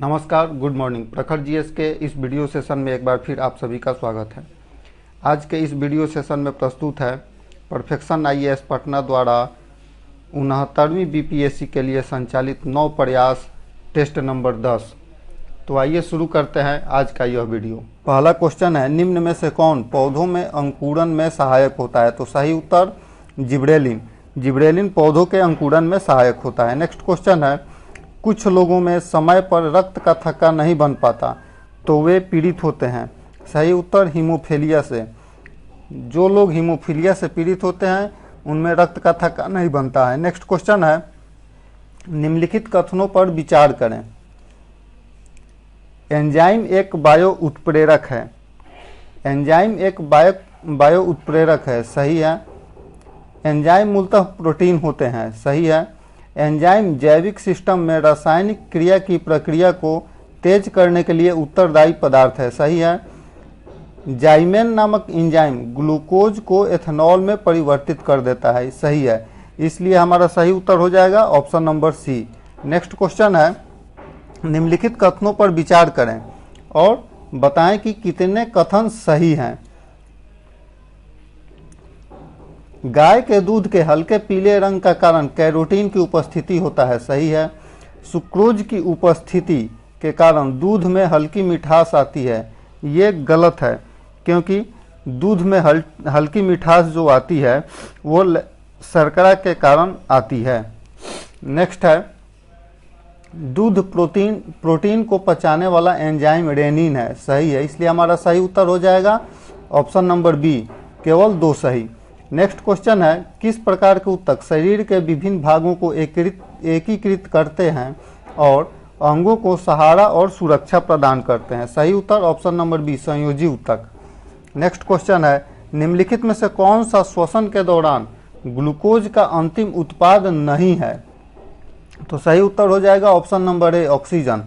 नमस्कार, good morning. प्रखर GS के इस वीडियो सेशन में एक बार फिर आप सभी का स्वागत है। आज के इस वीडियो सेशन में प्रस्तुत है परफेक्शन आईएएस पटना द्वारा 69वीं बीपीएससी के लिए संचालित 9 प्रयास टेस्ट नंबर 10। तो आइए शुरू करते हैं आज का यह वीडियो। पहला क्वेश्चन है, निम्न में से कौन पौधों में अंकुरण में सहायक होता है? तो सही उत्तर जिब्रेलिन। जिब्रेलिन पौधों के अंकुरण में सहायक होता है। नेक्स्ट क्वेश्चन है, कुछ लोगों में समय पर रक्त का थक्का नहीं बन पाता तो वे पीड़ित होते हैं। सही उत्तर हीमोफीलिया से। जो लोग हीमोफीलिया से पीड़ित होते हैं उनमें रक्त का थक्का नहीं बनता है। नेक्स्ट क्वेश्चन है, निम्नलिखित कथनों पर विचार करें। एंजाइम एक बायो उत्प्रेरक है। एंजाइम एक बायो उत्प्रेरक है। सही है। एंजाइम मूलतः प्रोटीन होते हैं। सही है। एंजाइम जैविक सिस्टम में रासायनिक क्रिया की प्रक्रिया को तेज करने के लिए उत्तरदायी पदार्थ है। सही है। जाइमेन नामक एंजाइम ग्लूकोज को एथेनॉल में परिवर्तित कर देता है। सही है। इसलिए हमारा सही उत्तर हो जाएगा option number C. Next question है, निम्नलिखित कथनों पर विचार करें और बताएं कि कितने कथन सही हैं। गाय के दूध के हल्के पीले रंग का कारण कैरोटीन की उपस्थिति होता है। सही है। सुक्रोज की उपस्थिति के कारण दूध में हल्की मिठास आती है। ये गलत है, क्योंकि दूध में हल्की मिठास जो आती है वो शर्करा के कारण आती है। नेक्स्ट है, दूध प्रोटीन को पचाने वाला एंजाइम रेनिन है। सही है। इसलिए हमारा सही उत्तर हो जाएगा ऑप्शन नंबर बी, केवल 2 सही। नेक्स्ट क्वेश्चन है, किस प्रकार के ऊतक शरीर के विभिन्न भागों को एकीकृत करते हैं और अंगों को सहारा और सुरक्षा प्रदान करते हैं? सही उत्तर ऑप्शन नंबर बी, संयोजी ऊतक। नेक्स्ट क्वेश्चन है, निम्नलिखित में से कौन सा श्वसन के दौरान ग्लूकोज का अंतिम उत्पाद नहीं है? तो सही उत्तर हो जाएगा ऑप्शन नंबर ए, ऑक्सीजन।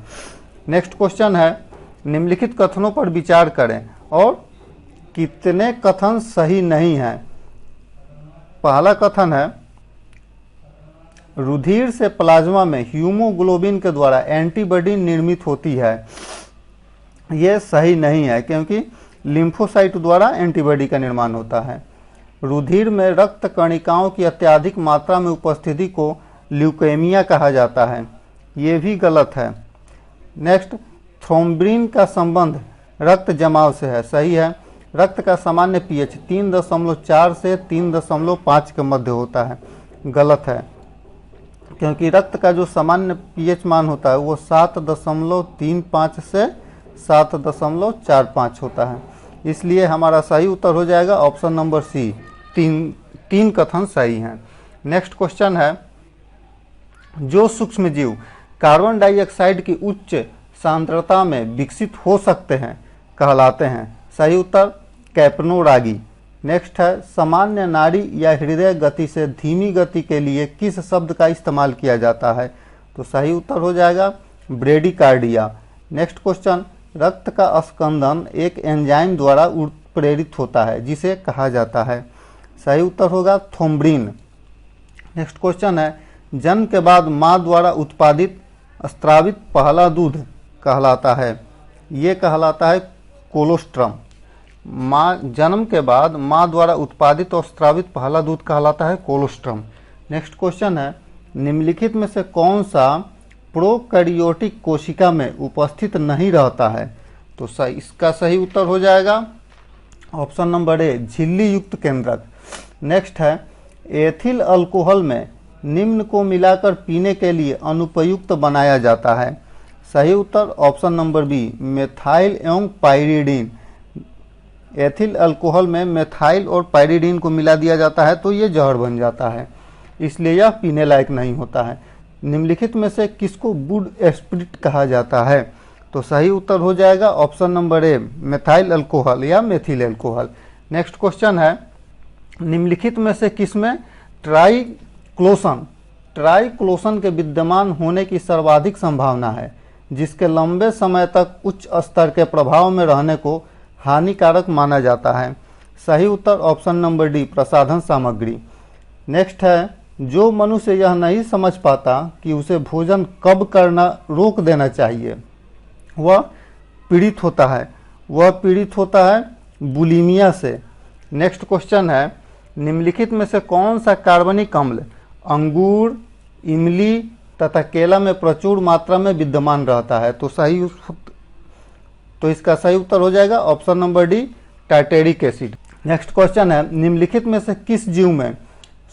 नेक्स्ट क्वेश्चन है, निम्नलिखित कथनों पर विचार करें और कितने कथन सही नहीं हैं। पहला कथन है, रुधिर से प्लाज्मा में हीमोग्लोबिन के द्वारा एंटीबॉडी निर्मित होती है। यह सही नहीं है, क्योंकि लिम्फोसाइट द्वारा एंटीबॉडी का निर्माण होता है। रुधिर में रक्त कणिकाओं की अत्यधिक मात्रा में उपस्थिति को ल्यूकेमिया कहा जाता है। यह भी गलत है। नेक्स्ट, थ्रोम्बिन का संबंध रक्त जमाव से है। सही है। रक्त का सामान्य पीएच 3.4 से 3.5 के मध्य होता है। गलत है, क्योंकि रक्त का जो सामान्य पीएच मान होता है वो 7.35 से 7.45 होता है। इसलिए हमारा सही उत्तर हो जाएगा ऑप्शन नंबर सी, तीन कथन सही हैं। नेक्स्ट क्वेश्चन है, जो सूक्ष्म जीव कार्बन डाइऑक्साइड की उच्च सांद्रता में विकसित हो सकते हैं कहलाते हैं? सही उत्तर कैप्नोरागी। नेक्स्ट है, सामान्य नाड़ी या हृदय गति से धीमी गति के लिए किस शब्द का इस्तेमाल किया जाता है? तो सही उत्तर हो जाएगा ब्रेडिकार्डिया। नेक्स्ट क्वेश्चन, रक्त का स्कंदन एक एंजाइम द्वारा प्रेरित होता है जिसे कहा जाता है? सही उत्तर होगा थ्रोम्बिन। नेक्स्ट क्वेश्चन है, जन्म के बाद माँ द्वारा उत्पादित स्रावित पहला दूध कहलाता है? ये कहलाता है कोलोस्ट्रम। जन्म के बाद माँ द्वारा उत्पादित और स्रावित पहला दूध कहलाता है कोलोस्ट्रम। नेक्स्ट क्वेश्चन है, निम्नलिखित में से कौन सा प्रोकैरियोटिक कोशिका में उपस्थित नहीं रहता है? तो इसका सही उत्तर हो जाएगा ऑप्शन नंबर ए, झिल्ली युक्त केंद्रक। नेक्स्ट है, एथिल अल्कोहल में निम्न को मिलाकर पीने के लिए अनुपयुक्त बनाया जाता है? सही उत्तर ऑप्शन नंबर बी, मेथाइल एवं पाइरिडीन। एथिल अल्कोहल में मेथाइल और पाइरिडीन को मिला दिया जाता है तो ये जहर बन जाता है, इसलिए यह पीने लायक नहीं होता है। निम्नलिखित में से किसको वुड स्पिरिट कहा जाता है? तो सही उत्तर हो जाएगा ऑप्शन नंबर ए, मेथाइल अल्कोहल या मेथिल अल्कोहल। नेक्स्ट क्वेश्चन है, निम्नलिखित में से किसमें ट्राइक्लोसन के विद्यमान होने की सर्वाधिक संभावना है, जिसके लंबे समय तक उच्च स्तर के प्रभाव में रहने को हानिकारक माना जाता है? सही उत्तर ऑप्शन नंबर डी, प्रसाधन सामग्री। नेक्स्ट है, जो मनुष्य यह नहीं समझ पाता कि उसे भोजन कब करना रोक देना चाहिए, वह पीड़ित होता है, वह पीड़ित होता है बुलिमिया से। नेक्स्ट क्वेश्चन है, निम्नलिखित में से कौन सा कार्बनिक अम्ल अंगूर, इमली तथा केला में प्रचुर मात्रा में विद्यमान रहता है? तो इसका सही उत्तर हो जाएगा option number D, tartaric acid. Next question है, निम्नलिखित में से किस जीव में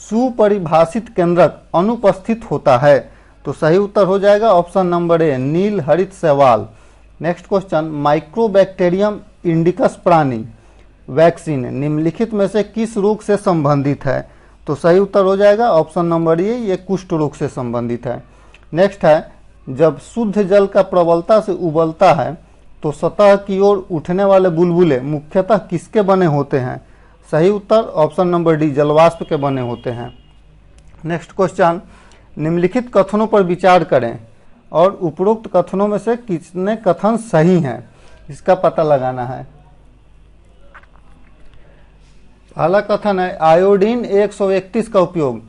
सुपरिभाषित केंद्रक अनुपस्थित होता है? तो सही उत्तर हो जाएगा ऑप्शन नंबर ए, नील हरित शैवाल। नेक्स्ट क्वेश्चन, माइक्रोबैक्टीरियम इंडिकस प्राणी वैक्सीन निम्नलिखित में से किस रोग से संबंधित है? तो सही उत्तर हो जाएगा ऑप्शन नंबर ए, ये कुष्ठ रोग से संबंधित है। नेक्स्ट है, जब शुद्ध जल का प्रबलता से उबलता है तो सतह की ओर उठने वाले बुलबुले मुख्यतः किसके बने होते हैं? सही उत्तर ऑप्शन नंबर डी, जलवाष्प के बने होते हैं। नेक्स्ट क्वेश्चन, निम्नलिखित कथनों पर विचार करें और उपरोक्त कथनों में से कितने कथन सही हैं, इसका पता लगाना है। पहला कथन है, आयोडीन 131 का उपयोग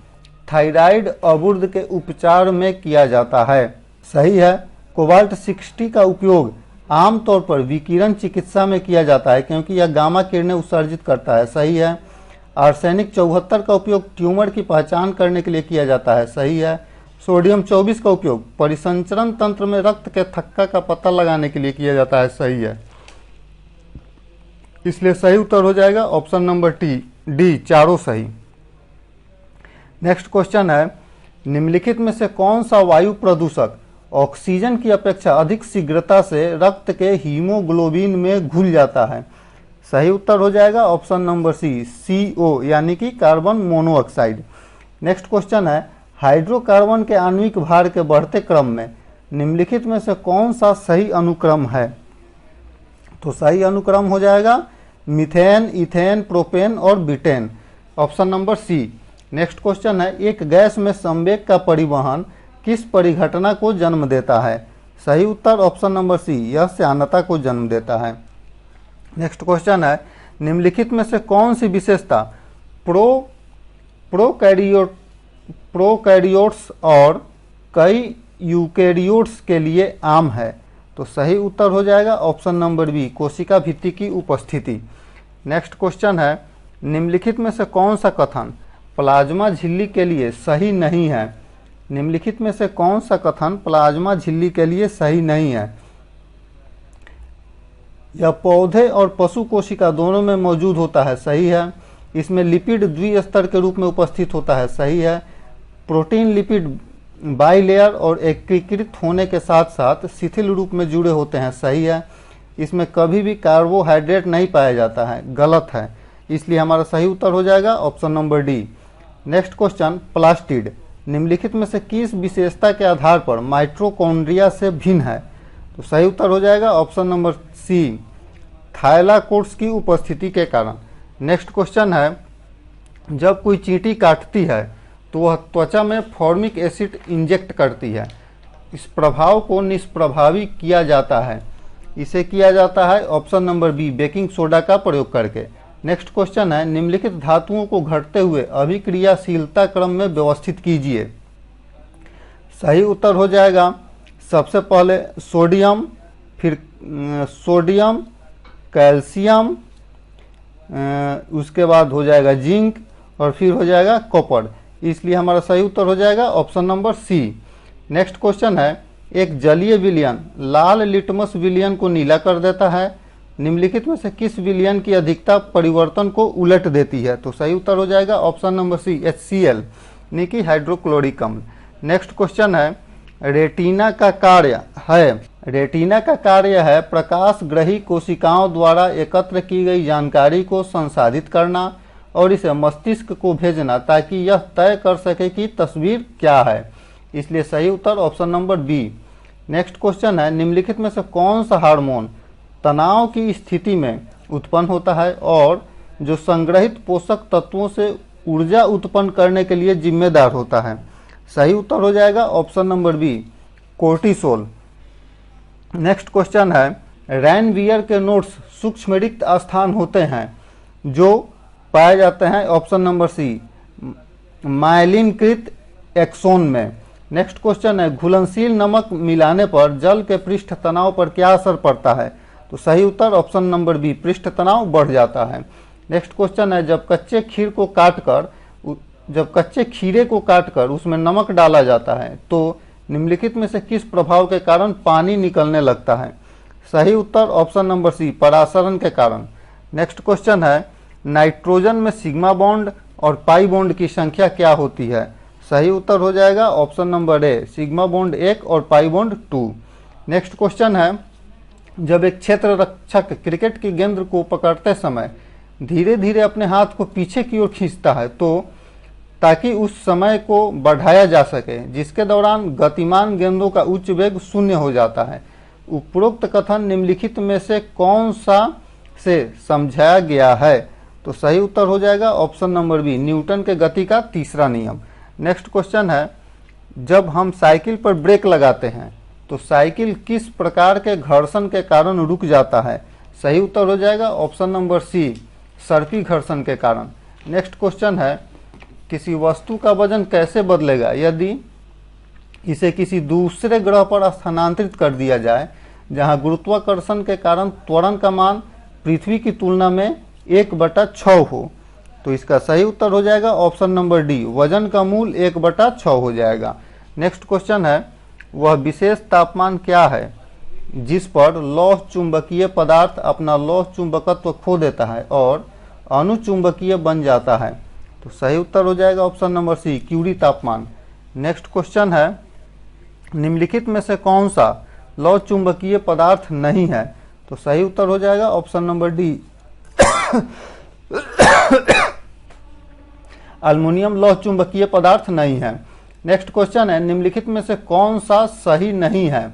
थायराइड अवुर्ध के उपचार में किया जाता है। सही है। कोबाल्ट 60 का उपयोग आमतौर पर विकिरण चिकित्सा में किया जाता है क्योंकि यह गामा किरणें उत्सर्जित करता है। सही है। आर्सेनिक 74 का उपयोग ट्यूमर की पहचान करने के लिए किया जाता है। सही है। सोडियम 24 का उपयोग परिसंचरण तंत्र में रक्त के थक्का का पता लगाने के लिए किया जाता है। सही है। इसलिए सही उत्तर हो जाएगा ऑप्शन नंबर डी, चारों सही। नेक्स्ट क्वेश्चन है, निम्नलिखित में से कौन सा वायु प्रदूषक ऑक्सीजन की अपेक्षा अधिक शीघ्रता से रक्त के हीमोग्लोबिन में घुल जाता है? सही उत्तर हो जाएगा ऑप्शन नंबर सी, CO यानी कि कार्बन मोनोऑक्साइड। नेक्स्ट क्वेश्चन है, हाइड्रोकार्बन के आणविक भार के बढ़ते क्रम में निम्नलिखित में से कौन सा सही अनुक्रम है? तो सही अनुक्रम हो जाएगा मीथेन, इथेन, प्रोपेन और butane, option number C. Next question है, एक गैस में संवेग का परिवहन किस परिघटना को जन्म देता है? सही उत्तर ऑप्शन नंबर सी, यह श्यानता को जन्म देता है। नेक्स्ट क्वेश्चन है, निम्नलिखित में से कौन सी विशेषता प्रोकैरियोट्स और कई यूकैरियोट्स के लिए आम है? तो सही उत्तर हो जाएगा ऑप्शन नंबर बी, कोशिका भित्ति की उपस्थिति। नेक्स्ट क्वेश्चन है, निम्नलिखित में से कौन सा कथन प्लाज्मा झिल्ली के लिए सही नहीं है? निम्नलिखित में से कौन सा कथन प्लाज्मा झिल्ली के लिए सही नहीं है? यह पौधे और पशु कोशिका दोनों में मौजूद होता है। सही है। इसमें लिपिड द्विस्तर के रूप में उपस्थित होता है। सही है। प्रोटीन लिपिड बाइलेयर और एकीकृत होने के साथ साथ शिथिल रूप में जुड़े होते हैं। सही है। इसमें कभी भी कार्बोहाइड्रेट नहीं पाया जाता है। गलत है। इसलिए हमारा सही उत्तर हो जाएगा option number D. Next question, plastid निम्नलिखित में से किस विशेषता के आधार पर माइटोकॉन्ड्रिया से भिन्न है? तो सही उत्तर हो जाएगा ऑप्शन नंबर सी, थाइलाकोड्स की उपस्थिति के कारण। नेक्स्ट क्वेश्चन है, जब कोई चींटी काटती है तो वह त्वचा में फॉर्मिक एसिड इंजेक्ट करती है। इस प्रभाव को निष्प्रभावी किया जाता है। इसे किया जाता है option number B, baking soda का प्रयोग करके। नेक्स्ट क्वेश्चन है, निम्नलिखित धातुओं को घटते हुए अभिक्रियाशीलता क्रम में व्यवस्थित कीजिए। सही उत्तर हो जाएगा सबसे पहले सोडियम, फिर सोडियम, कैल्शियम, उसके बाद हो जाएगा जिंक और फिर हो जाएगा कॉपर। इसलिए हमारा सही उत्तर हो जाएगा option number C. Next question है, एक जलीय विलयन लाल लिटमस विलयन को नीला कर देता है। निम्नलिखित में से किस विलयन की अधिकता परिवर्तन को उलट देती है? तो सही उत्तर हो जाएगा ऑप्शन नंबर सी, HCl यानी कि हाइड्रोक्लोरिक अम्ल। नेक्स्ट क्वेश्चन है, रेटिना का कार्य है प्रकाश ग्रही कोशिकाओं द्वारा एकत्र की गई जानकारी को संसाधित करना और इसे मस्तिष्क को भेजना ताकि यह तय कर सके कि तस्वीर क्या है। इसलिए सही उत्तर option number B. Next question है, निम्नलिखित में से कौन सा हार्मोन तनाव की स्थिति में उत्पन्न होता है और जो संग्रहित पोषक तत्वों से ऊर्जा उत्पन्न करने के लिए जिम्मेदार होता है? सही उत्तर हो जाएगा option number B, cortisol. Next question है, रैनवियर के नोड्स सूक्ष्म रिक्त स्थान होते हैं जो पाए जाते हैं ऑप्शन नंबर सी, माइलिनकृत एक्सोन में। नेक्स्ट क्वेश्चन है, घुलनशील नमक मिलाने पर जल के पृष्ठ तनाव पर क्या असर पड़ता है? तो सही उत्तर ऑप्शन नंबर बी, पृष्ठ तनाव बढ़ जाता है। नेक्स्ट क्वेश्चन है, जब कच्चे खीरे को काटकर उसमें नमक डाला जाता है तो निम्नलिखित में से किस प्रभाव के कारण पानी निकलने लगता है? सही उत्तर ऑप्शन नंबर सी, परासरण के कारण। नेक्स्ट क्वेश्चन है, नाइट्रोजन में सिग्मा बॉन्ड और पाई बॉन्ड की संख्या क्या होती है? सही उत्तर हो जाएगा ऑप्शन नंबर ए, सिग्मा बॉन्ड 1 और पाई बॉन्ड 2। नेक्स्ट क्वेश्चन है, जब एक क्षेत्र रक्षक क्रिकेट की गेंद को पकड़ते समय धीरे धीरे अपने हाथ को पीछे की ओर खींचता है तो ताकि उस समय को बढ़ाया जा सके, जिसके दौरान गतिमान गेंदों का उच्च वेग 0 हो जाता है। उपरोक्त कथन निम्नलिखित में से कौन सा से समझाया गया है? तो सही उत्तर हो जाएगा ऑप्शन नंबर बी, न्यूटन के गति का तीसरा नियम। नेक्स्ट क्वेश्चन है, जब हम साइकिल पर ब्रेक लगाते हैं तो साइकिल किस प्रकार के घर्षण के कारण रुक जाता है? सही उत्तर हो जाएगा ऑप्शन नंबर सी, सर्पी घर्षण के कारण। नेक्स्ट क्वेश्चन है, किसी वस्तु का वजन कैसे बदलेगा यदि इसे किसी दूसरे ग्रह पर स्थानांतरित कर दिया जाए जहां गुरुत्वाकर्षण के कारण त्वरण का मान पृथ्वी की तुलना में 1/6 हो? तो इसका सही उत्तर हो जाएगा ऑप्शन नंबर डी, वजन का मूल 1/6 हो जाएगा। नेक्स्ट क्वेश्चन है, वह विशेष तापमान क्या है जिस पर लौह चुंबकीय पदार्थ अपना लौह चुंबकत्व खो देता है और अनुचुंबकीय बन जाता है? तो सही उत्तर हो जाएगा ऑप्शन नंबर सी, क्यूरी तापमान। नेक्स्ट क्वेश्चन है, निम्नलिखित में से कौन सा लौह चुंबकीय पदार्थ नहीं है? तो सही उत्तर हो जाएगा ऑप्शन नंबर डी, अल्युमिनियम लौह चुंबकीय पदार्थ नहीं है। नेक्स्ट क्वेश्चन है, निम्नलिखित में से कौन सा सही नहीं है?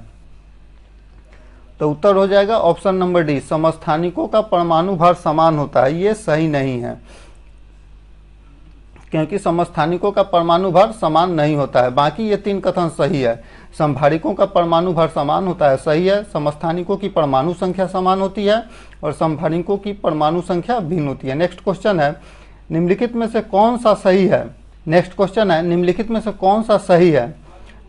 तो उत्तर हो जाएगा ऑप्शन नंबर डी, समस्थानिकों का परमाणु भार समान होता है। ये सही नहीं है क्योंकि समस्थानिकों का परमाणु भार समान नहीं होता है। बाकी ये 3 कथन सही है। संभारिकों का परमाणु भार समान होता है, सही है। समस्थानिकों की परमाणु संख्या समान होती है और संभारिकों की परमाणु संख्या भिन्न होती है। नेक्स्ट क्वेश्चन है, निम्नलिखित में से कौन सा सही है? नेक्स्ट क्वेश्चन है, निम्नलिखित में से कौन सा सही है?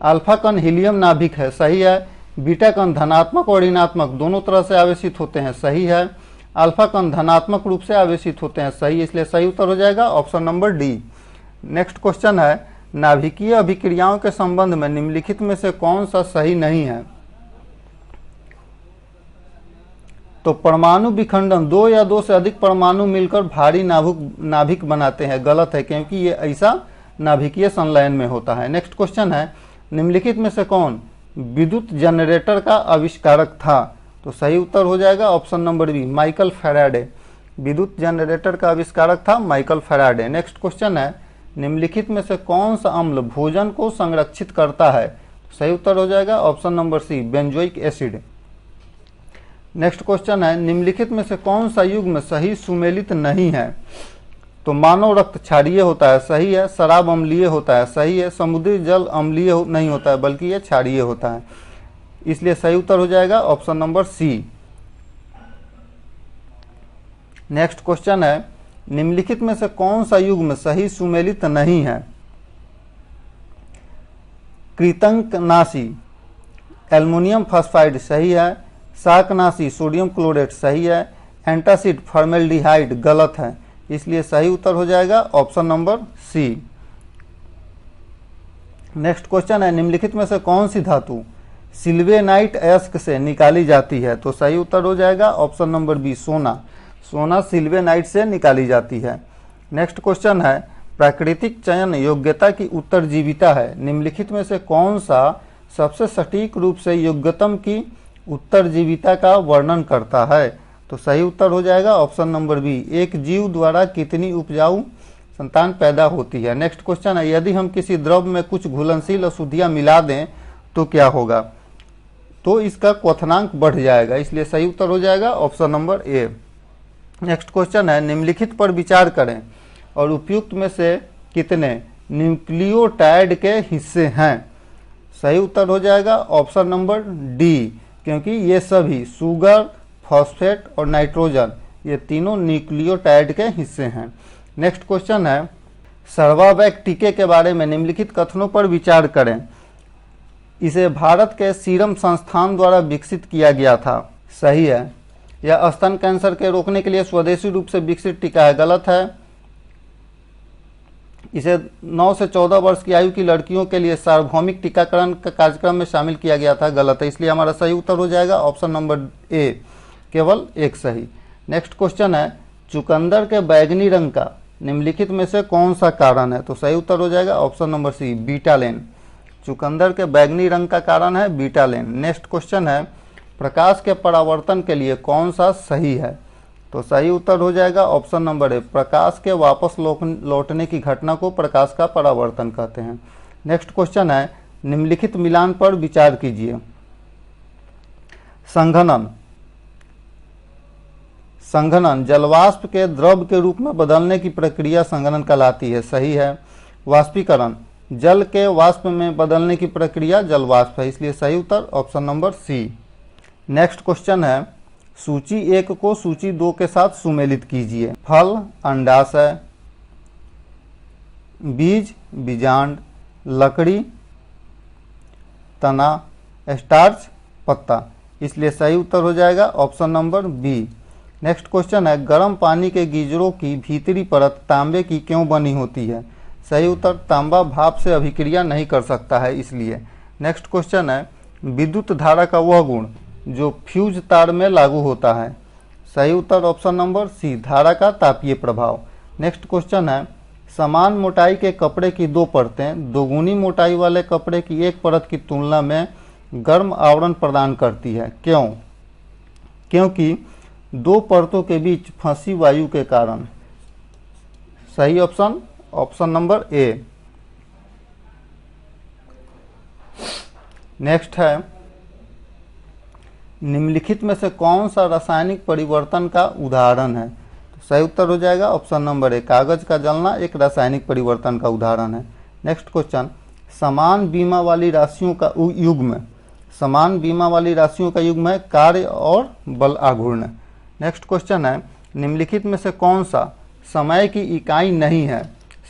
अल्फा कण हीलियम नाभिक है, सही है। बीटा कण धनात्मक और ऋणात्मक दोनों तरह से आवेशित होते हैं, सही है। अल्फा कण धनात्मक रूप से आवेशित होते हैं, सही, इसलिए सही उत्तर हो जाएगा option number D. Next question है, नाभिकीय अभिक्रियाओं के संबंध में निम्नलिखित में से कौन सा सही नहीं है? तो परमाणु विखंडन 2 या 2 से अधिक परमाणु मिलकर भारी नाभिक बनाते हैं, गलत है क्योंकि ये ऐसा नाभिकीय संलयन में होता है। नेक्स्ट क्वेश्चन है, निम्नलिखित में से कौन विद्युत जनरेटर का आविष्कारक था? तो सही उत्तर हो जाएगा option number B, Michael Faraday. विद्युत जनरेटर का आविष्कारक था माइकल फैराडे। नेक्स्ट क्वेश्चन है, निम्नलिखित में से कौन सा अम्ल भोजन को संरक्षित करता है? सही उत्तर हो जाएगा option number C, benzoic acid. Next question है, निम्नलिखित में से कौन सा युग्म सही सुमेलित नहीं है? तो मानव रक्त क्षारीय होता है, सही है। शराब अम्लीय होता है, सही है। समुद्री जल अम्लीय नहीं होता है बल्कि यह क्षारीय होता है, इसलिए सही उत्तर हो जाएगा option number C. Next question है, निम्नलिखित में से कौन सा युग्म सही सुमेलित नहीं है? कृतंकनाशी एल्युमिनियम फॉस्फाइड सही है। शाकनाशी सोडियम क्लोरेट सही है। एंटासिड फॉर्मेल्डिहाइड गलत है, इसलिए सही उत्तर हो जाएगा option number C. Next question है, निम्नलिखित में से कौन सी धातु सिल्वेनाइट अयस्क से निकाली जाती है? तो सही उत्तर हो जाएगा ऑप्शन नंबर बी, सोना। सोना सिल्वेनाइट से निकाली जाती है। नेक्स्ट क्वेश्चन है, प्राकृतिक चयन योग्यता की उत्तरजीविता है, निम्नलिखित में से कौन सा सबसे सटीक रूप से योग्यतम की उत्तरजीविता का वर्णन करता है? तो सही उत्तर हो जाएगा ऑप्शन नंबर बी, एक जीव द्वारा कितनी उपजाऊ संतान पैदा होती है। नेक्स्ट क्वेश्चन है, यदि हम किसी द्रव में कुछ घुलनशील अशुद्धियां मिला दें तो क्या होगा? तो इसका क्वथनांक बढ़ जाएगा, इसलिए सही उत्तर हो जाएगा option number A. Next question है, निम्नलिखित पर विचार करें और उपयुक्त में से कितने न्यूक्लियोटाइड के हिस्से हैं? सही उत्तर हो जाएगा ऑप्शन नंबर डी, क्योंकि ये सभी शुगर, फॉस्फेट और नाइट्रोजन ये तीनों न्यूक्लियोटाइड के हिस्से हैं। नेक्स्ट क्वेश्चन है, सर्वावैक टीके के बारे में निम्नलिखित कथनों पर विचार करें इसे भारत के सीरम संस्थान द्वारा विकसित किया गया था। सही है। यह स्तन कैंसर के रोकने के लिए स्वदेशी रूप से विकसित टीका है। गलत है। इसे 9 से 14 वर्ष की आयु की लड़कियों के लिए सार्वभौमिक टीकाकरण का कार्यक्रम में शामिल किया गया था। गलत है। इसलिए हमारा सही उत्तर हो जाएगा ऑप्शन नंबर ए, केवल एक सही। नेक्स्ट क्वेश्चन है, चुकंदर के बैगनी रंग का निम्नलिखित में से कौन सा कारण है? तो सही उत्तर हो जाएगा ऑप्शन नंबर सी, बीटालेन। चुकंदर के बैगनी रंग का कारण है बीटालेन। नेक्स्ट क्वेश्चन है, प्रकाश के परावर्तन के लिए कौन सा सही है? तो सही उत्तर हो जाएगा ऑप्शन नंबर ए, प्रकाश के वापस लौटने की घटना को प्रकाश का परावर्तन कहते हैं। नेक्स्ट क्वेश्चन है, निम्नलिखित मिलान पर विचार कीजिए। संघनन जलवाष्प के द्रव के रूप में बदलने की प्रक्रिया संघनन कहलाती है। सही है। वाष्पीकरण जल के वाष्प में बदलने की प्रक्रिया जलवाष्प है। इसलिए सही उत्तर option number C. Next question है, सूची 1 को सूची 2 के साथ सुमेलित कीजिए। फल अंडाशय, बीज बीजांड, लकड़ी तना, स्टार्च पत्ता। इसलिए सही उत्तर हो जाएगा option number B. Next question है, गर्म पानी के गीजरों की भीतरी परत तांबे की क्यों बनी होती है? सही उत्तर, तांबा भाप से अभिक्रिया नहीं कर सकता है इसलिए। नेक्स्ट क्वेश्चन है, विद्युत धारा का वह गुण जो फ्यूज तार में लागू होता है। सही उत्तर ऑप्शन नंबर सी, धारा का तापीय प्रभाव। नेक्स्ट क्वेश्चन है, समान मोटाई के कपड़े की 2 परतें दोगुनी मोटाई वाले कपड़े की एक परत की तुलना में गर्म आवरण प्रदान करती है। क्यों? क्योंकि 2 परतों के बीच फंसी वायु के कारण। सही ऑप्शन नंबर ए। नेक्स्ट है, निम्नलिखित में से कौन सा रासायनिक परिवर्तन का उदाहरण है? तो सही उत्तर हो जाएगा ऑप्शन नंबर ए, कागज का जलना एक रासायनिक परिवर्तन का उदाहरण है। नेक्स्ट क्वेश्चन, समान बीमा वाली राशियों का युग्म है कार्य और बल आघूर्ण। नेक्स्ट क्वेश्चन है, निम्नलिखित में से कौन सा समय की इकाई नहीं है?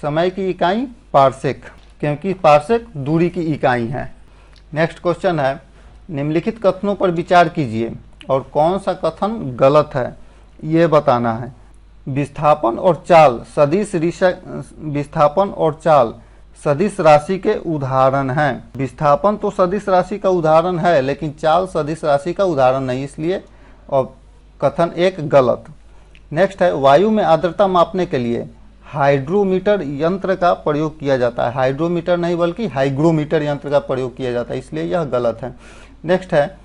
समय की इकाई पार्सेक, क्योंकि पार्सेक दूरी की इकाई है। नेक्स्ट क्वेश्चन है, निम्नलिखित कथनों पर विचार कीजिए और कौन सा कथन गलत है ये बताना है। विस्थापन और चाल सदिश राशि के उदाहरण हैं। विस्थापन तो सदिश राशि का उदाहरण है लेकिन चाल सदिश राशि का उदाहरण नहीं, इसलिए और कथन 1 गलत। नेक्स्ट है, वायु में आर्द्रता मापने के लिए हाइड्रोमीटर यंत्र का प्रयोग किया जाता है। हाइड्रोमीटर नहीं बल्कि हाइग्रोमीटर यंत्र का प्रयोग किया जाता है, इसलिए यह गलत है। नेक्स्ट है,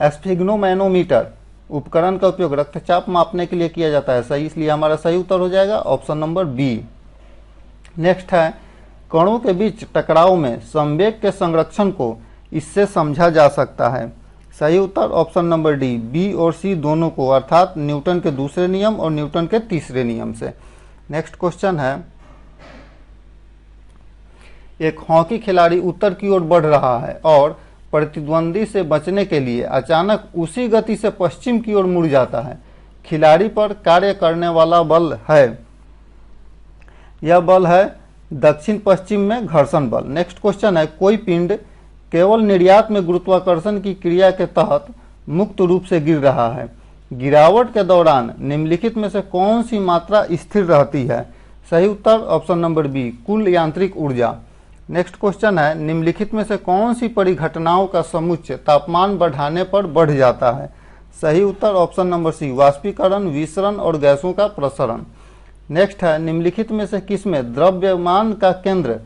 स्फिग्नोमैनोमीटर उपकरण का उपयोग रक्तचाप मापने के लिए किया जाता है। सही, इसलिए हमारा सही उत्तर हो जाएगा ऑप्शन नंबर बी। नेक्स्ट है, कणों के बीच टकराव में संवेग के संरक्षण को इससे समझा जा सकता है। सही उत्तर ऑप्शन नंबर डी, बी और सी दोनों को, अर्थात न्यूटन के दूसरे नियम और न्यूटन के तीसरे नियम से। नेक्स्ट क्वेश्चन है, एक हॉकी खिलाड़ी उत्तर की ओर बढ़ रहा है और प्रतिद्वंदी से बचने के लिए अचानक उसी गति से पश्चिम की ओर मुड़ जाता है। खिलाड़ी पर कार्य करने वाला बल है, यह बल है दक्षिण पश्चिम में घर्षण बल। नेक्स्ट क्वेश्चन है, कोई पिंड केवल निर्यात में गुरुत्वाकर्षण की क्रिया के तहत मुक्त रूप से गिर रहा है। गिरावट के दौरान निम्नलिखित में से कौन सी मात्रा स्थिर रहती है? सही उत्तर ऑप्शन नंबर बी, कुल यांत्रिक ऊर्जा। नेक्स्ट क्वेश्चन है, निम्नलिखित में से कौन सी परिघटनाओं का समुच्चय तापमान बढ़ाने पर बढ़ जाता है? सही उत्तर ऑप्शन नंबर सी, वाष्पीकरण, विसरण और गैसों का प्रसरण। नेक्स्ट है, निम्नलिखित में से किसमें द्रव्यमान का केंद्र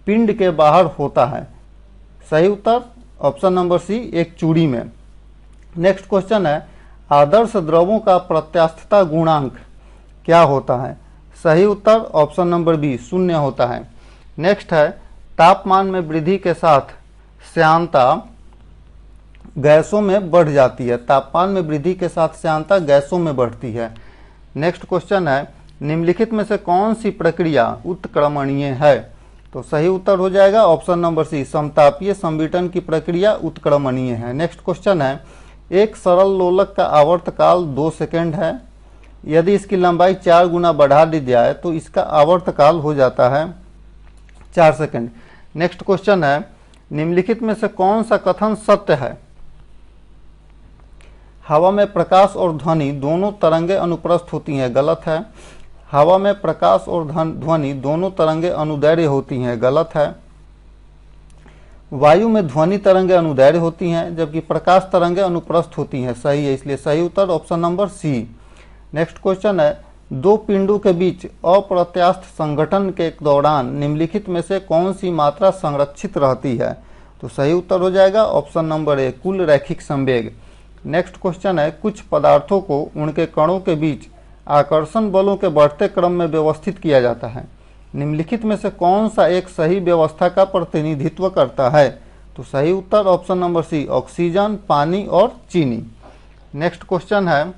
पिंड के बाहर होता है? सही उत्तर ऑप्शन नंबर सी, एक चूड़ी में। नेक्स्ट क्वेश्चन है, आदर्श द्रवों का प्रत्यास्थता गुणांक क्या होता है? सही उत्तर ऑप्शन नंबर बी, 0 होता है। नेक्स्ट है, तापमान में वृद्धि के साथ श्यानता गैसों में बढ़ जाती है। तापमान में वृद्धि के साथ श्यानता गैसों में बढ़ती है। नेक्स्ट क्वेश्चन है, निम्नलिखित में से कौन सी प्रक्रिया उत्क्रमणीय है? तो सही उत्तर हो जाएगा ऑप्शन नंबर सी, समतापीय संविटन की प्रक्रिया उत्क्रमणीय है। नेक्स्ट क्वेश्चन है, एक सरल लोलक का आवर्तकाल 2 सेकंड है। यदि इसकी लंबाई 4 गुना बढ़ा दी जाए तो इसका आवर्तकाल हो जाता है 4 सेकंड। नेक्स्ट क्वेश्चन है, निम्नलिखित में से कौन सा कथन सत्य है? हवा में प्रकाश और ध्वनि दोनों तरंगें अनुप्रस्थ होती हैं, गलत है। हवा में प्रकाश और ध्वनि दोनों तरंगें अनुदैर्घ्य होती हैं, गलत है। वायु में ध्वनि तरंगें अनुदैर्घ्य होती हैं जबकि प्रकाश तरंगें अनुप्रस्थ होती हैं, सही है, इसलिए सही उत्तर option number C. Next question है, दो पिंडों के बीच अप्रत्यास्थ संगठन के दौरान निम्नलिखित में से कौन सी मात्रा संरक्षित रहती है? तो सही उत्तर हो जाएगा ऑप्शन नंबर ए, कुल रैखिक संवेग। नेक्स्ट क्वेश्चन है, कुछ पदार्थों को उनके कणों के बीच आकर्षण बलों के बढ़ते क्रम में व्यवस्थित किया जाता है, निम्नलिखित में से कौन सा एक सही व्यवस्था का प्रतिनिधित्व करता है? तो सही उत्तर ऑप्शन नंबर सी, ऑक्सीजन, पानी और चीनी। नेक्स्ट क्वेश्चन है,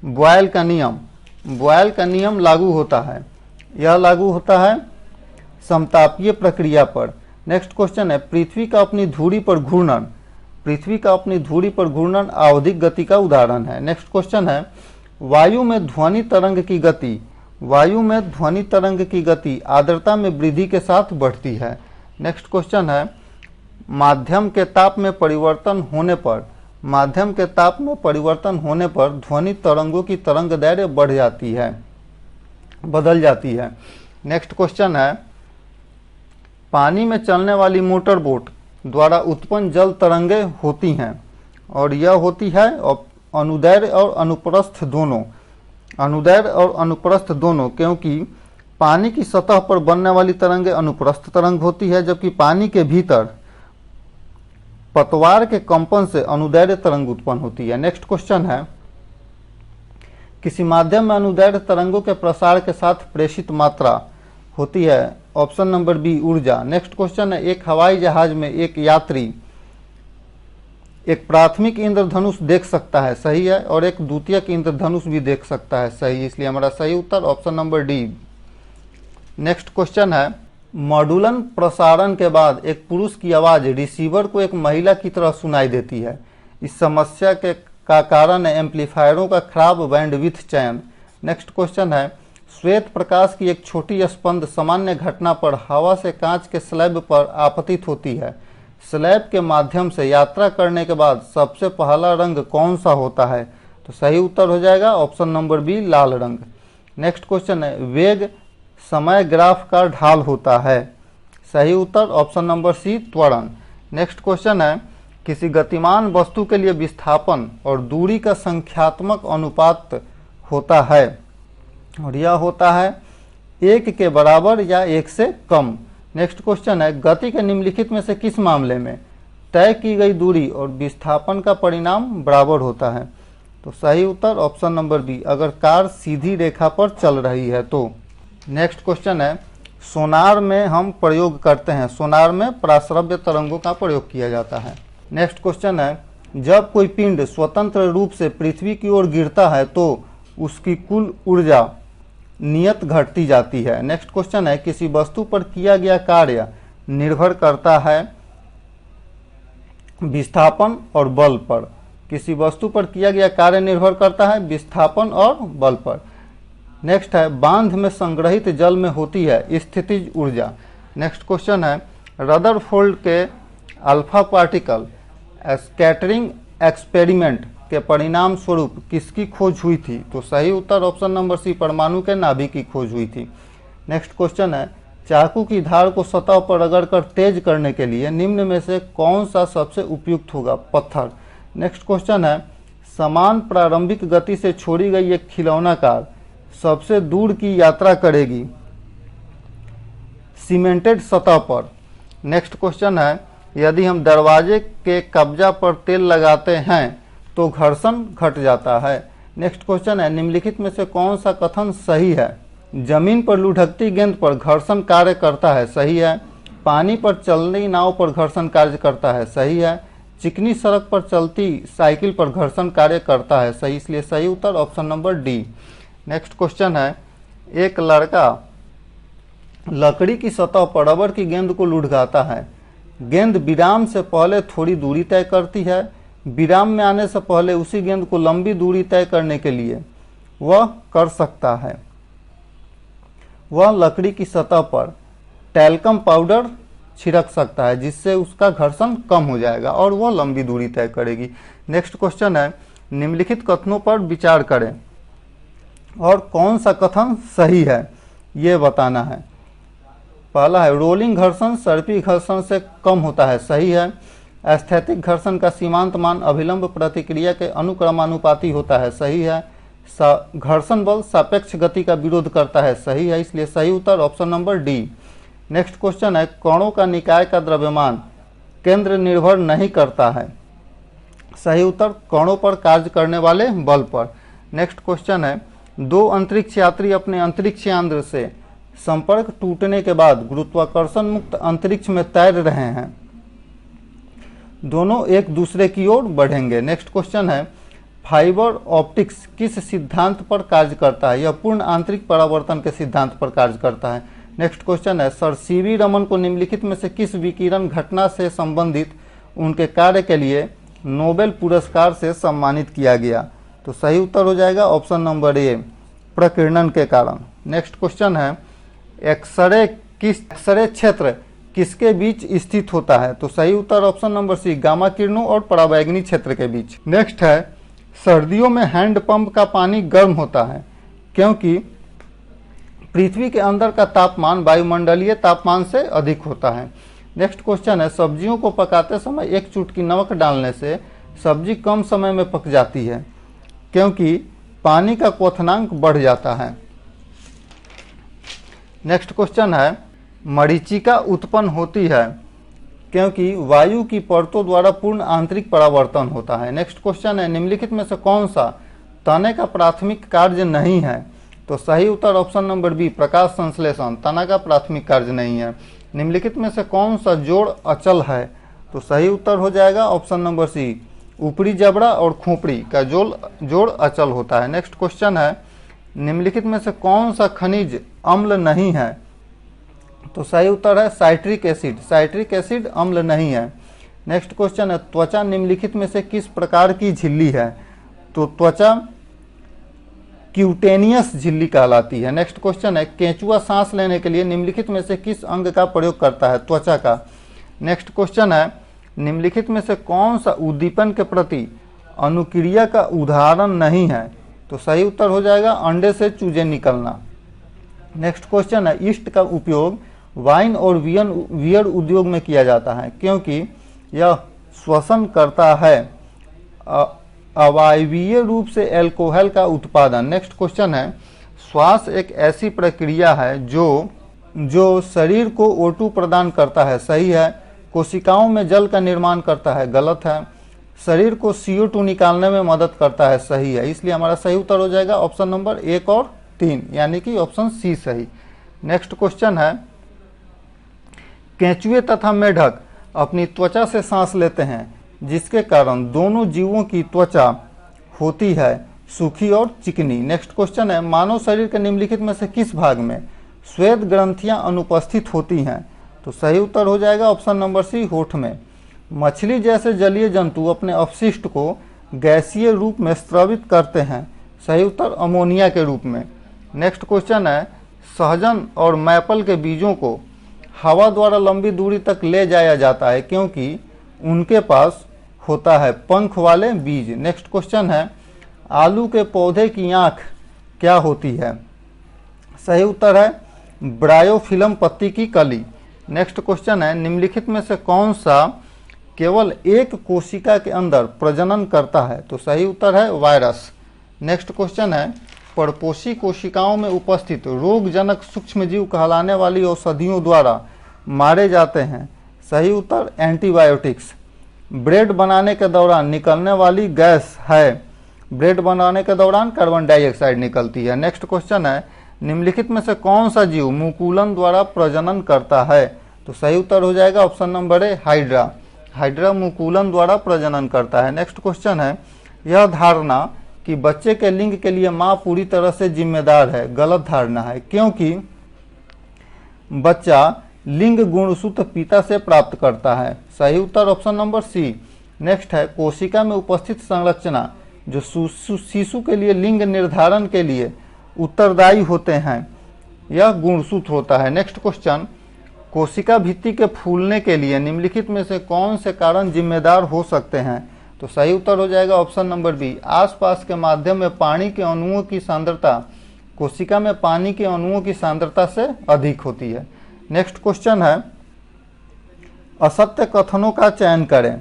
बॉयल का नियम। बॉयल का नियम लागू होता है, यह लागू होता है समतापीय प्रक्रिया पर। नेक्स्ट क्वेश्चन है, पृथ्वी का अपनी धुरी पर घूर्णन। पृथ्वी का अपनी धुरी पर घूर्णन आवधिक गति का उदाहरण है। नेक्स्ट क्वेश्चन है, वायु में ध्वनि तरंग की गति। वायु में ध्वनि तरंग की गति आर्द्रता में वृद्धि के साथ बढ़ती है। नेक्स्ट क्वेश्चन है, माध्यम के ताप में परिवर्तन होने पर, माध्यम के ताप में परिवर्तन होने पर ध्वनि तरंगों की तरंग दैर्घ्य बढ़ जाती है, बदल जाती है। नेक्स्ट क्वेश्चन है, पानी में चलने वाली मोटर बोट द्वारा उत्पन्न जल तरंगें होती हैं और यह होती है अनुदैर्घ्य और अनुप्रस्थ दोनों, अनुदैर्घ्य और अनुप्रस्थ दोनों, क्योंकि पानी की सतह पर बनने वाली तरंगें अनुप्रस्थ तरंग होती है जबकि पानी के भीतर पतवार के कंपन से अनुदैर्घ्य तरंग उत्पन्न होती है। नेक्स्ट क्वेश्चन है, किसी माध्यम में अनुदैर्घ्य तरंगों के प्रसार के साथ प्रेषित मात्रा होती है, ऑप्शन नंबर बी, ऊर्जा। नेक्स्ट क्वेश्चन है, एक हवाई जहाज में एक यात्री एक प्राथमिक इंद्रधनुष देख सकता है, सही है, और एक द्वितीयक इंद्रधनुष भी देख सकता है, सही, इसलिए हमारा सही उत्तर option number D. Next question है, मॉड्यूलन प्रसारण के बाद एक पुरुष की आवाज रिसीवर को एक महिला की तरह सुनाई देती है, इस समस्या का कारण है एम्पलीफायरों का खराब बैंडविड्थ चयन। नेक्स्ट क्वेश्चन है, श्वेत प्रकाश की एक छोटी स्पंद सामान्य घटना पर हवा से कांच के स्लैब पर आपतित होती है, स्लैब के माध्यम से यात्रा करने के बाद सबसे पहला रंग कौन सा होता है? तो सही उत्तर हो जाएगा ऑप्शन नंबर बी, लाल रंग। नेक्स्ट क्वेश्चन है, वेग समय ग्राफ का ढाल होता है, सही उत्तर ऑप्शन नंबर सी, त्वरण। नेक्स्ट क्वेश्चन है, किसी गतिमान वस्तु के लिए विस्थापन और दूरी का संख्यात्मक अनुपात होता है और यह होता है 1 के बराबर या 1 से कम। नेक्स्ट क्वेश्चन है, गति के निम्नलिखित में से किस मामले में तय की गई दूरी और विस्थापन का परिणाम बराबर होता है? तो सही उत्तर ऑप्शन नंबर बी, अगर कार सीधी रेखा पर चल रही है तो। नेक्स्ट क्वेश्चन है, सोनार में हम प्रयोग करते हैं, सोनार में पराश्रव्य तरंगों का प्रयोग किया जाता है। नेक्स्ट क्वेश्चन है, जब कोई पिंड स्वतंत्र रूप से पृथ्वी की ओर गिरता है तो उसकी कुल ऊर्जा नियत घटती जाती है। नेक्स्ट क्वेश्चन है, किसी वस्तु पर किया गया कार्य निर्भर करता है विस्थापन और बल पर। किसी वस्तु पर किया गया कार्य निर्भर करता है विस्थापन और बल पर। नेक्स्ट है, बांध में संग्रहित जल में होती है स्थितिज ऊर्जा। नेक्स्ट क्वेश्चन है, रदरफोर्ड के अल्फा पार्टिकल स्कैटरिंग एक्सपेरिमेंट के परिणाम स्वरूप किसकी खोज हुई थी? तो सही उत्तर ऑप्शन नंबर सी, परमाणु के नाभिक की खोज हुई थी। नेक्स्ट क्वेश्चन है, चाकू की धार को सतह पर रगड़कर तेज करने के लिए निम्न में से कौन सा सबसे उपयुक्त होगा? पत्थर। नेक्स्ट क्वेश्चन है, समान प्रारंभिक गति से छोड़ी गई एक खिलौना कार सबसे दूर की यात्रा करेगी सीमेंटेड सतह पर। नेक्स्ट क्वेश्चन है, यदि हम दरवाजे के कब्जा पर तेल लगाते हैं तो घर्षण घट जाता है। नेक्स्ट क्वेश्चन है, निम्नलिखित में से कौन सा कथन सही है? जमीन पर लुढ़कती गेंद पर घर्षण कार्य करता है, सही है। पानी पर चलती नाव पर घर्षण कार्य करता है, सही है। चिकनी सड़क पर चलती साइकिल पर घर्षण कार्य करता है, सही, इसलिए सही उत्तर option number D. Next question है, एक लड़का लकड़ी की सतह पर रबर की गेंद को लुढ़काता है, गेंद विराम से पहले थोड़ी दूरी तय करती है, विराम में आने से पहले उसी गेंद को लंबी दूरी तय करने के लिए वह कर सकता है। वह लकड़ी की सतह पर टैल्कम पाउडर छिड़क सकता है, जिससे उसका घर्षण कम हो जाएगा और वह लंबी दूरी तय करेगी। नेक्स्ट क्वेश्चन है, निम्नलिखित कथनों पर विचार करें और कौन सा कथन सही है ये बताना है। पहला है, रोलिंग घर्षण सर्पी घर्षण से कम होता है, सही है। एस्थेटिक घर्षण का सीमांत मान अभिलंब प्रतिक्रिया के अनुक्रमानुपाती होता है, सही है। घर्षण बल सापेक्ष गति का विरोध करता है, सही है, इसलिए सही उत्तर option number D. Next question है, कणों का निकाय का द्रव्यमान केंद्र निर्भर नहीं करता है, सही उत्तर कणों पर कार्य करने वाले बल पर। नेक्स्ट क्वेश्चन है, दो अंतरिक्ष यात्री अपने अंतरिक्ष यान से संपर्क टूटने के बाद गुरुत्वाकर्षण मुक्त अंतरिक्ष में तैर रहे हैं, दोनों एक दूसरे की ओर बढ़ेंगे। नेक्स्ट क्वेश्चन है, फाइबर ऑप्टिक्स किस सिद्धांत पर कार्य करता है, यह पूर्ण आंतरिक परावर्तन के सिद्धांत पर कार्य करता है। नेक्स्ट क्वेश्चन है, सर सीवी रमन को निम्नलिखित में से किस विकिरण घटना से संबंधित उनके कार्य के लिए नोबेल पुरस्कार से सम्मानित किया गया, तो सही उत्तर हो जाएगा ऑप्शन नंबर ए, प्रकीर्णन के कारण। नेक्स्ट क्वेश्चन है, एक्सरे क्षेत्र किसके बीच स्थित होता है, तो सही उत्तर ऑप्शन नंबर सी, गामा किरणों और पराबैंगनी क्षेत्र के बीच। नेक्स्ट है, सर्दियों में हैंडपंप का पानी गर्म होता है क्योंकि पृथ्वी के अंदर का तापमान वायुमंडलीय तापमान से अधिक होता है। नेक्स्ट क्वेश्चन है, सब्जियों को पकाते समय एक चुटकी नमक डालने से सब्जी कम समय में पक जाती है क्योंकि पानी का क्वथनांक बढ़ जाता है। नेक्स्ट क्वेश्चन है, मरीचिका उत्पन्न होती है क्योंकि वायु की परतों द्वारा पूर्ण आंतरिक परावर्तन होता है। नेक्स्ट क्वेश्चन है, निम्नलिखित में से कौन सा तना का प्राथमिक कार्य नहीं है, तो सही उत्तर ऑप्शन नंबर बी, प्रकाश संश्लेषण तना का प्राथमिक कार्य नहीं है। निम्नलिखित में से कौन सा जोड़ अचल है, तो सही उत्तर हो जाएगा ऑप्शन नंबर सी, ऊपरी जबड़ा और खोपड़ी का जोड़ अचल होता है। नेक्स्ट क्वेश्चन है, निम्नलिखित में से कौन सा खनिज अम्ल नहीं है, तो सही उत्तर है साइट्रिक एसिड, साइट्रिक एसिड अम्ल नहीं है। नेक्स्ट क्वेश्चन है, त्वचा निम्नलिखित में से किस प्रकार की झिल्ली है, तो त्वचा क्यूटेनियस झिल्ली कहलाती है। नेक्स्ट क्वेश्चन है, केंचुआ सांस लेने के लिए निम्नलिखित में से किस अंग का प्रयोग करता है, त्वचा का। नेक्स्ट क्वेश्चन है, निम्नलिखित में से कौन सा उद्दीपन के प्रति अनुक्रिया का उदाहरण नहीं है, तो सही उत्तर हो जाएगा अंडे से चूजे निकलना। नेक्स्ट क्वेश्चन है, ईस्ट का उपयोग वाइन और वियर उद्योग में किया जाता है क्योंकि यह श्वसन करता है अवायवीय रूप से एल्कोहल का उत्पादन। नेक्स्ट क्वेश्चन है, श्वास एक ऐसी प्रक्रिया है जो शरीर को O2 प्रदान करता है, सही है। कोशिकाओं में जल का निर्माण करता है, गलत है। शरीर को CO2 निकालने में मदद करता है, सही है। इसलिए हमारा सही उत्तर हो जाएगा ऑप्शन नंबर 1 और 3, यानी कि ऑप्शन सी सही। नेक्स्ट क्वेश्चन है, केंचुए तथा मेढक अपनी त्वचा से सांस लेते हैं जिसके कारण दोनों जीवों की त्वचा होती है सूखी और चिकनी। नेक्स्ट क्वेश्चन है, मानव शरीर के निम्नलिखित में से किस भाग में श्वेत ग्रंथियां अनुपस्थित होती हैं, तो सही उत्तर हो जाएगा ऑप्शन नंबर सी, होठ में। मछली जैसे जलीय जंतु अपने अपशिष्ट को गैसीय रूप में स्रावित करते हैं, सही उत्तर अमोनिया के रूप में। नेक्स्ट क्वेश्चन है, सहजन और मैपल के बीजों को हवा द्वारा लंबी दूरी तक ले जाया जाता है क्योंकि उनके पास होता है पंख वाले बीज। नेक्स्ट क्वेश्चन है, आलू के पौधे की आंख क्या होती है, सही उत्तर है ब्रायोफिलम पत्ती की कली। नेक्स्ट क्वेश्चन है, निम्नलिखित में से कौन सा केवल एक कोशिका के अंदर प्रजनन करता है, तो सही उत्तर है वायरस। नेक्स्ट क्वेश्चन है, परपोषी कोशिकाओं में उपस्थित रोगजनक सूक्ष्मजीव कहलाने वाली औषधियों द्वारा मारे जाते हैं, सही उत्तर एंटीबायोटिक्स। ब्रेड बनाने के दौरान निकलने वाली गैस है, ब्रेड बनाने के दौरान कार्बन डाइऑक्साइड निकलती है। नेक्स्ट क्वेश्चन है, निम्नलिखित में से कौन सा जीव मुकुलन द्वारा प्रजनन करता है, तो सही उत्तर हो जाएगा option number A, hydra. Hydra मुकुलन द्वारा प्रजनन करता है। नेक्स्ट क्वेश्चन है, यह धारणा कि बच्चे के लिंग के लिए मां पूरी तरह से जिम्मेदार है, गलत धारणा है क्योंकि बच्चा लिंग गुणसूत्र पिता से प्राप्त करता है, सही उत्तर ऑप्शन नंबर सी। नेक्स्ट है, कोशिका में उपस्थित संरचना जो शिशु के लिए लिंग निर्धारण के लिए उत्तरदायी होते हैं, यह गुणसूत्र होता है। नेक्स्ट क्वेश्चन, कोशिका भित्ति के फूलने के लिए निम्नलिखित में से कौन से कारण जिम्मेदार हो सकते हैं? तो सही उत्तर हो जाएगा ऑप्शन नंबर बी, आसपास के माध्यम में पानी के अणुओं की सांद्रता कोशिका में पानी के अणुओं की सांद्रता से अधिक होती है। नेक्स्ट क्वेश्चन है, असत्य कथनों का चयन करें।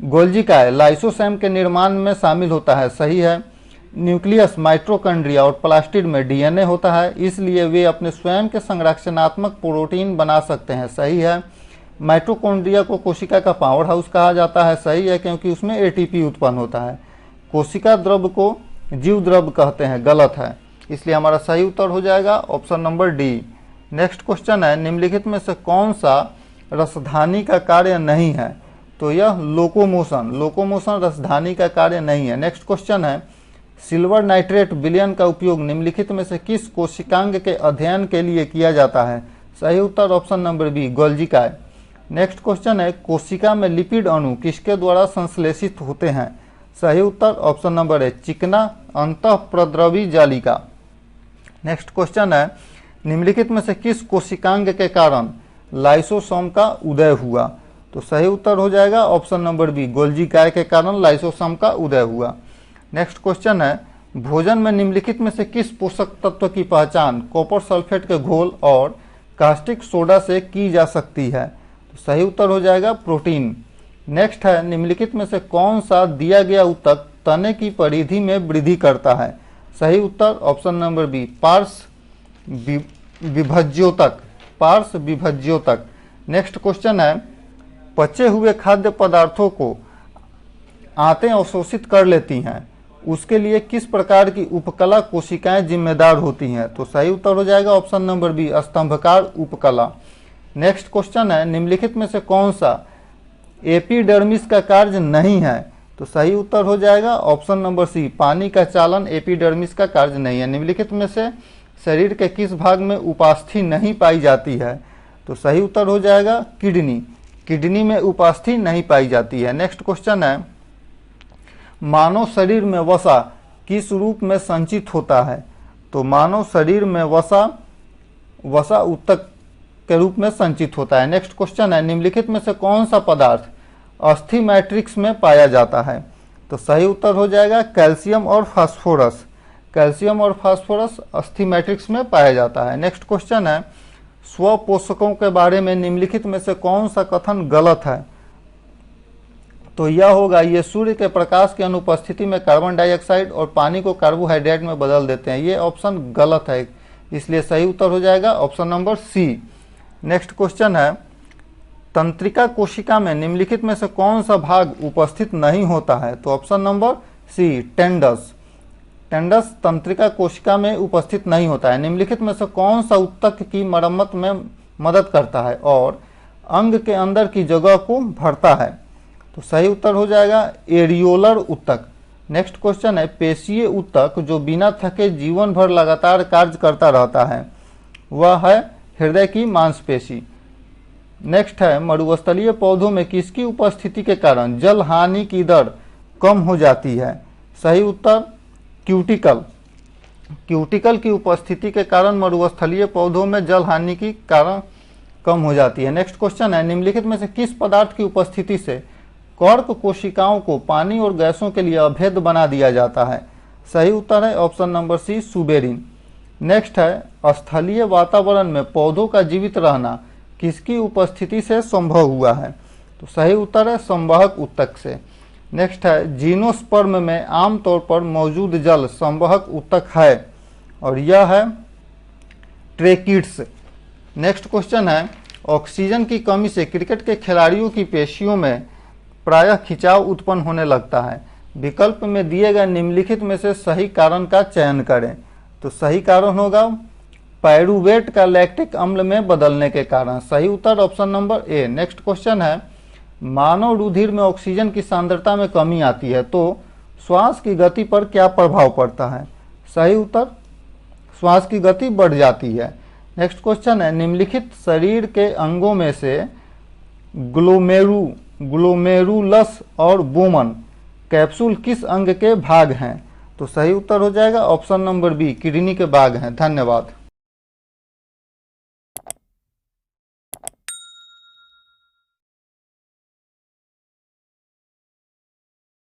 गोल्जी काय लाइसोसोम के निर्माण में शामिल होता है, सही है। न्यूक्लियस माइटोकॉन्ड्रिया और प्लास्टिड में डीएनए होता है, इसलिए वे अपने स्वयं के संरक्षणात्मक प्रोटीन बना सकते हैं, सही है। माइटोकॉन्ड्रिया को कोशिका का पावर हाउस कहा जाता है, सही है, क्योंकि उसमें एटीपी उत्पन्न होता है। कोशिका द्रव को जीव द्रव कहते हैं, गलत है, इसलिए हमारा सही उत्तर हो जाएगा option number D. Next question है, निम्नलिखित में से कौन सा रसधानी का कार्य नहीं है? तो यह लोकोमोशन रसधानी का कार्य नहीं है। नेक्स्ट क्वेश्चन है, सिल्वर नाइट्रेट विलयन का उपयोग निम्नलिखित में से किस कोशिकांग के अध्ययन के लिए किया जाता है? सही उत्तर ऑप्शन नंबर बी, गोल्जी काय। नेक्स्ट क्वेश्चन है, कोशिका में लिपिड अणु किसके द्वारा संश्लेषित होते हैं? सही उत्तर ऑप्शन नंबर ए, चिकना अंतःप्रद्रवी जालिका। नेक्स्ट क्वेश्चन है, निम्नलिखित में से किस कोशिकांग के कारण लाइसोसोम का उदय हुआ? तो सही उत्तर हो जाएगा ऑप्शन नंबर बी, गोल्जी काय के कारण लाइसोसोम का उदय हुआ। नेक्स्ट क्वेश्चन है, भोजन में निम्नलिखित में से किस पोषक तत्व की पहचान कॉपर सल्फेट के घोल और कास्टिक सोडा से की जा सकती है? तो सही उत्तर हो जाएगा प्रोटीन। नेक्स्ट है, निम्नलिखित में से कौन सा दिया गया ऊतक तने की परिधि में वृद्धि करता है? सही उत्तर ऑप्शन नंबर बी, पार्श्व विभज्योतक। नेक्स्ट क्वेश्चन है, पचे हुए खाद्य पदार्थों को आंतें अवशोषित कर लेती हैं, उसके लिए किस प्रकार की उपकला कोशिकाएं जिम्मेदार होती हैं? तो सही उत्तर हो जाएगा ऑप्शन नंबर बी, स्तंभकार उपकला। नेक्स्ट क्वेश्चन है, निम्नलिखित में से कौन सा एपिडर्मिस का कार्य नहीं है? तो सही उत्तर हो जाएगा ऑप्शन नंबर सी, पानी का चालन एपिडर्मिस का कार्य नहीं है। निम्नलिखित में से शरीर के किस भाग में उपास्थि नहीं पाई जाती है? तो सही उत्तर हो जाएगा किडनी में उपास्थि नहीं पाई जाती है। नेक्स्ट क्वेश्चन है, मानव शरीर में वसा किस रूप में संचित होता है? तो मानव शरीर में वसा ऊतक के रूप में संचित होता है। नेक्स्ट क्वेश्चन है, निम्नलिखित में से कौन सा पदार्थ अस्थि मैट्रिक्स में पाया जाता है? तो सही उत्तर हो जाएगा कैल्शियम और फास्फोरस। कैल्शियम और फास्फोरस अस्थि मैट्रिक्स में पाया जाता है। नेक्स्ट क्वेश्चन है, स्वपोषकों के बारे में निम्नलिखित में से कौन सा कथन गलत है? तो यह होगा, ये सूर्य के प्रकाश की अनुपस्थिति में कार्बन डाइऑक्साइड और पानी को कार्बोहाइड्रेट में बदल देते हैं। ये ऑप्शन गलत है, इसलिए सही उत्तर हो जाएगा option number C. Next question है, तंत्रिका कोशिका में निम्नलिखित में से कौन सा भाग उपस्थित नहीं होता है? तो ऑप्शन नंबर सी, टेंडस तंत्रिका कोशिका में उपस्थित नहीं होता है। निम्नलिखित में से कौन सा ऊतक की मरम्मत में मदद करता है और अंग के अंदर की जगह को भरता है? तो सही उत्तर हो जाएगा एरियोलर ऊतक। नेक्स्ट क्वेश्चन है, पेशीय ऊतक जो बिना थके जीवन भर लगातार कार्य करता रहता है, वह है हृदय की मांसपेशी। नेक्स्ट है, मरुस्थलीय पौधों में किसकी उपस्थिति के कारण जल हानि की दर कम हो जाती है? सही उत्तर क्यूटिकल की उपस्थिति के कारण मरुस्थलीय पौधों में जल हानि की कारण कम हो जाती है। नेक्स्ट क्वेश्चन है, निम्नलिखित में से किस पदार्थ की उपस्थिति से कर्क कोशिकाओं को पानी और गैसों के लिए अभेद्य बना दिया जाता है? सही उत्तर है option number C, suberin. Next है, स्थलीय वातावरण में पौधों का जीवित रहना किसकी उपस्थिति से संभव हुआ है? तो सही उत्तर है संवाहक ऊतक से। नेक्स्ट है, जीनोस्पर्म में आमतौर पर मौजूद जल संवाहक ऊतक है और यह है ट्रेकिड्स। नेक्स्ट क्वेश्चन है, ऑक्सीजन की कमी से क्रिकेट के खिलाड़ियों की पेशियों में प्रायः खिंचाव उत्पन्न होने लगता है। विकल्प में दिए गए निम्नलिखित में से सही कारण का चयन करें। तो सही कारण होगा पायरुवेट का लैक्टिक अम्ल में बदलने के कारण। सही उत्तर option number A. Next question है, मानव रुधिर में ऑक्सीजन की सांद्रता में कमी आती है तो श्वास की गति पर क्या प्रभाव पड़ता है? सही उत्तर श्वास की गति बढ़ जाती है। नेक्स्ट क्वेश्चन है, निम्नलिखित शरीर के अंगों में से ग्लोमेरुलस और बोमन कैप्सूल किस अंग के भाग हैं? तो सही उत्तर हो जाएगा ऑप्शन नंबर बी, किडनी के भाग हैं। धन्यवाद।